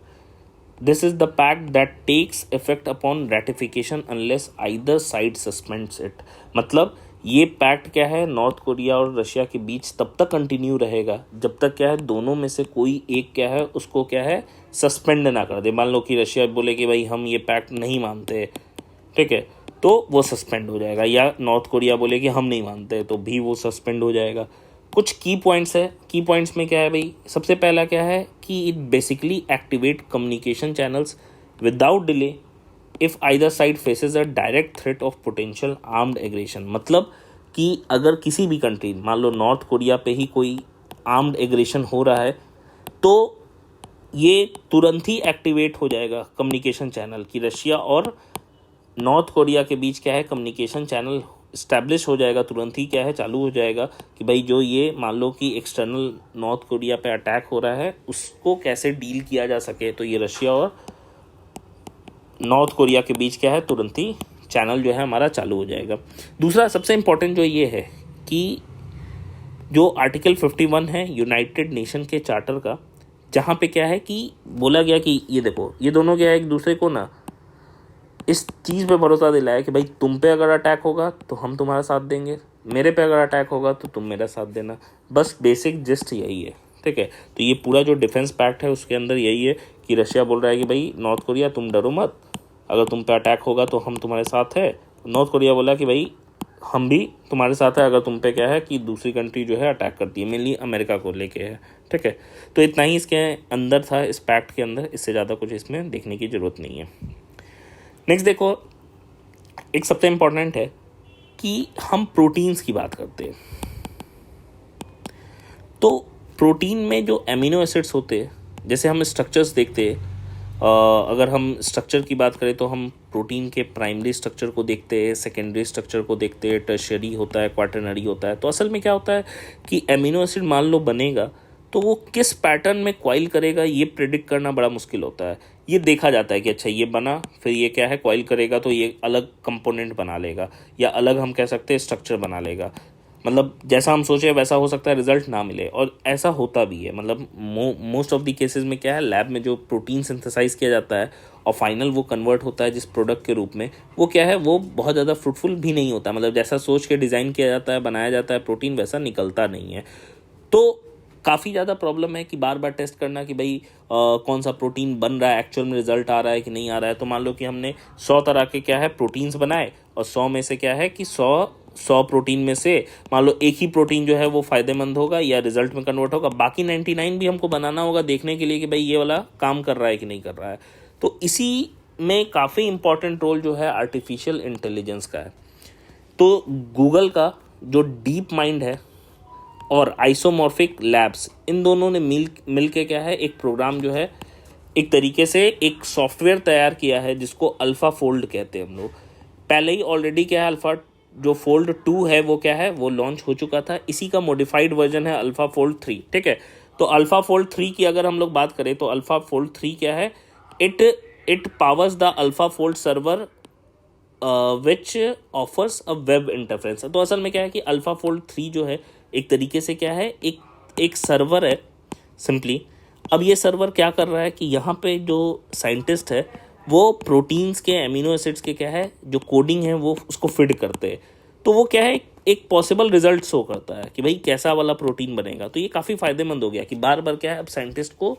This is the pact that takes effect upon ratification unless either side suspends it. मतलब ये पैक्ट क्या है, नॉर्थ कोरिया और रशिया के बीच तब तक कंटिन्यू रहेगा जब तक क्या है दोनों में से कोई एक क्या है उसको क्या है सस्पेंड ना कर दे। मान लो कि रशिया बोले कि भाई हम ये पैक्ट नहीं मानते, ठीक है, तो वो सस्पेंड हो जाएगा, या नॉर्थ कोरिया बोले कि हम नहीं मानते तो भी वो सस्पेंड हो जाएगा। कुछ की पॉइंट्स है, की पॉइंट्स में क्या है भाई, सबसे पहला क्या है कि it basically activate communication channels without delay if either side faces a direct threat of potential armed aggression. मतलब कि अगर किसी भी कंट्री, मान लो नॉर्थ कोरिया पे ही कोई आर्म्ड एग्रेशन हो रहा है, तो ये तुरंत ही एक्टिवेट हो जाएगा कम्युनिकेशन चैनल, कि रशिया और नॉर्थ कोरिया के बीच क्या है कम्युनिकेशन चैनल इस्टेब्लिश हो जाएगा, तुरंत ही क्या है चालू हो जाएगा कि भाई जो ये मान लो कि एक्सटर्नल नॉर्थ कोरिया पे अटैक हो रहा है उसको कैसे डील किया जा सके, तो ये रशिया और नॉर्थ कोरिया के बीच क्या है तुरंत ही चैनल जो है हमारा चालू हो जाएगा। दूसरा सबसे इम्पोर्टेंट जो ये है कि जो आर्टिकल 51 है यूनाइटेड नेशन के चार्टर का, जहाँ पे क्या है कि बोला गया कि ये देखो ये दोनों क्या है एक दूसरे को ना इस चीज़ पे भरोसा दिलाया कि भाई तुम पे अगर अटैक होगा तो हम तुम्हारा साथ देंगे, मेरे पे अगर अटैक होगा तो तुम मेरा साथ देना। बस बेसिक जिस्ट यही है, ठीक है। तो ये पूरा जो डिफेंस पैक्ट है उसके अंदर यही है कि रशिया बोल रहा है कि भाई नॉर्थ कोरिया तुम डरो मत, अगर तुम पे अटैक होगा तो हम तुम्हारे साथ है। नॉर्थ कोरिया बोला कि भाई हम भी तुम्हारे साथ है अगर तुम पे क्या है कि दूसरी कंट्री जो है अटैक करती है, मेनली अमेरिका को लेके है, ठीक है। तो इतना ही इसके अंदर था, इस पैक्ट के अंदर, इससे ज़्यादा कुछ इसमें देखने की ज़रूरत नहीं है। नेक्स्ट देखो, एक सबसे इम्पोर्टेंट है कि हम प्रोटीन्स की बात करते हैं, तो प्रोटीन में जो एमिनो एसिड्स होते हैं, जैसे हम स्ट्रक्चर्स देखते हैं, अगर हम स्ट्रक्चर की बात करें तो हम प्रोटीन के प्राइमरी स्ट्रक्चर को देखते हैं, सेकेंडरी स्ट्रक्चर को देखते हैं, टर्शियरी होता है, क्वाटरनरी होता है। तो असल में क्या होता है कि एमिनो एसिड मान लो बनेगा तो वो किस पैटर्न में क्वाइल करेगा ये प्रेडिक्ट करना बड़ा मुश्किल होता है। ये देखा जाता है कि अच्छा ये बना, फिर ये क्या है क्वाइल करेगा तो ये अलग कंपोनेंट बना लेगा, या अलग हम कह सकते हैं स्ट्रक्चर बना लेगा। मतलब जैसा हम सोचे वैसा हो सकता है रिजल्ट ना मिले, और ऐसा होता भी है। मतलब मोस्ट ऑफ द केसेस में क्या है, लैब में जो प्रोटीन सिंथेसाइज किया जाता है और फाइनल वो कन्वर्ट होता है जिस प्रोडक्ट के रूप में, वो क्या है वो बहुत ज़्यादा फ्रूटफुल भी नहीं होता। मतलब जैसा सोच के डिज़ाइन किया जाता है, बनाया जाता है प्रोटीन, वैसा निकलता नहीं है। तो काफ़ी ज़्यादा प्रॉब्लम है कि बार बार टेस्ट करना कि भाई कौन सा प्रोटीन बन रहा है, एक्चुअल में रिजल्ट आ रहा है कि नहीं आ रहा है। तो मान लो कि हमने 100 तरह के क्या है प्रोटीन्स बनाए, और 100 में से क्या है कि 100 प्रोटीन में से मान लो एक ही प्रोटीन जो है वो फ़ायदेमंद होगा या रिजल्ट में कन्वर्ट होगा, बाकी 99 भी हमको बनाना होगा देखने के लिए कि भाई ये वाला काम कर रहा है कि नहीं कर रहा है। तो इसी में काफ़ी इंपॉर्टेंट रोल जो है आर्टिफिशियल इंटेलिजेंस का है। तो गूगल का जो डीप माइंड है और आइसोमॉर्फिक लैब्स, इन दोनों ने मिल के क्या है एक प्रोग्राम जो है एक तरीके से एक सॉफ्टवेयर तैयार किया है जिसको अल्फ़ा फोल्ड कहते हैं हम लोग। पहले ही ऑलरेडी क्या है अल्फ़ा जो फोल्ड 2 है वो क्या है वो लॉन्च हो चुका था, इसी का मॉडिफाइड वर्जन है अल्फ़ा फोल्ड 3, ठीक है। तो अल्फ़ा फोल्ड 3 की अगर हम लोग बात करें तो अल्फ़ा फोल्ड 3 क्या है, it powers the alpha fold server which offers a web interference. तो असल में क्या है कि अल्फ़ा फोल्ड 3 जो है एक तरीके से क्या है एक सर्वर है सिंपली। अब ये सर्वर क्या कर रहा है कि यहाँ पे जो साइंटिस्ट है वो प्रोटीन्स के एमिनो एसिड्स के क्या है जो कोडिंग है वो उसको फिड करते हैं, तो वो क्या है एक पॉसिबल रिजल्ट शो करता है कि भाई कैसा वाला प्रोटीन बनेगा। तो ये काफ़ी फ़ायदेमंद हो गया कि बार बार क्या है अब साइंटिस्ट को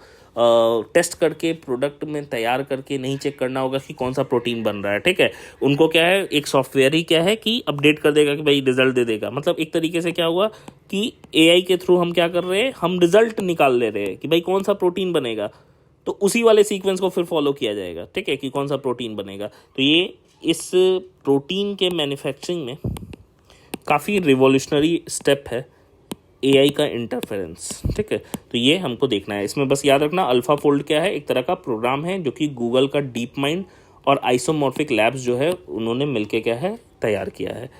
टेस्ट करके प्रोडक्ट में तैयार करके नहीं चेक करना होगा कि कौन सा प्रोटीन बन रहा है, ठीक है। उनको क्या है एक सॉफ्टवेयर ही क्या है कि अपडेट कर देगा कि भाई रिजल्ट दे देगा। मतलब एक तरीके से क्या हुआ कि एआई के थ्रू हम क्या कर रहे हैं, हम रिजल्ट निकाल ले रहे हैं कि भाई कौन सा प्रोटीन बनेगा। तो उसी वाले सीक्वेंस को फिर फॉलो किया जाएगा, ठीक है, कि कौन सा प्रोटीन बनेगा। तो ये इस प्रोटीन के मैन्युफैक्चरिंग में काफ़ी रिवॉल्यूशनरी स्टेप है एआई का इंटरफेरेंस, ठीक है। तो ये हमको देखना है। इसमें बस याद रखना अल्फा फोल्ड क्या है, एक तरह का प्रोग्राम है जो कि गूगल का डीप माइंड और आइसोमॉर्फिक लैब्स जो है उन्होंने मिलके क्या है तैयार किया है।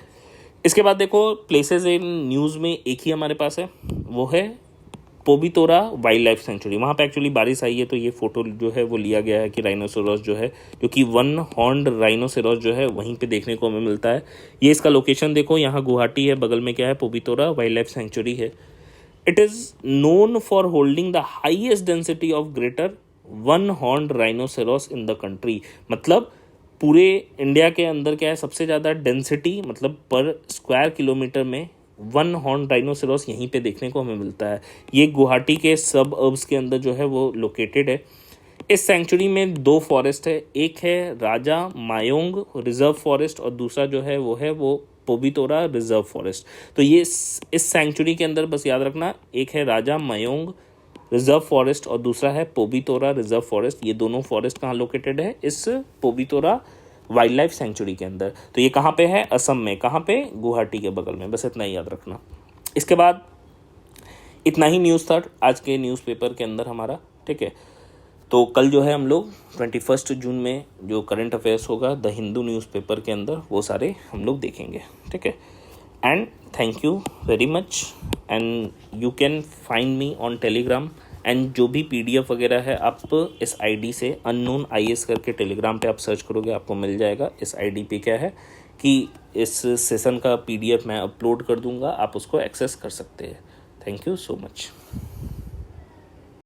इसके बाद देखो प्लेसेस इन न्यूज़ में एक ही हमारे पास है, वो है पोबितोरा वाइल्ड लाइफ सेंचुरी। वहाँ पे एक्चुअली बारिश आई है तो ये फोटो जो है वो लिया गया है कि राइनोसेरोस जो है, जो कि वन हॉर्न्ड राइनोसेरोस जो है वहीं पे देखने को हमें मिलता है। ये इसका लोकेशन देखो, यहाँ गुवाहाटी है, बगल में क्या है पोबितोरा वाइल्ड लाइफ सेंचुरी है। It is known for holding the highest density of greater one horned rhinoceros in the country. मतलब पूरे इंडिया के अंदर क्या है सबसे ज़्यादा डेंसिटी, मतलब पर स्क्वायर किलोमीटर में वन हॉर्न राइनोसेरोस यहीं पे देखने को हमें मिलता है। ये गुवाहाटी के सब अर्ब्स के अंदर जो है वो लोकेटेड है। इस सेंचुरी में 2 फॉरेस्ट है, एक है राजा मायोंग रिजर्व फॉरेस्ट और दूसरा जो है वो पोबितोरा रिजर्व फॉरेस्ट। तो ये इस सेंचुरी के अंदर बस याद रखना, एक है राजा मायोंग रिजर्व फॉरेस्ट और दूसरा है पोबितोरा रिजर्व फॉरेस्ट। ये दोनों फॉरेस्ट कहाँ लोकेटेड है, इस पोबितोरा वाइल्ड लाइफ सेंचुरी के अंदर। तो ये कहाँ पे है, असम में। कहाँ पे, गुवाहाटी के बगल में। बस इतना ही याद रखना। इसके बाद इतना ही न्यूज़ था आज के न्यूज़पेपर के अंदर हमारा, ठीक है। तो कल जो है हम लोग 21 जून में जो करंट अफेयर्स होगा द हिंदू न्यूज़पेपर के अंदर वो सारे हम लोग देखेंगे, ठीक है। And thank you very much and you can find me on Telegram and जो भी PDF वगैरह है आप इस ID से अननोन IAS करके टेलीग्राम पे आप सर्च करोगे आपको मिल जाएगा। इस ID पे क्या है कि इस सेशन का PDF मैं अपलोड कर दूंगा, आप उसको एक्सेस कर सकते हैं। Thank you so much.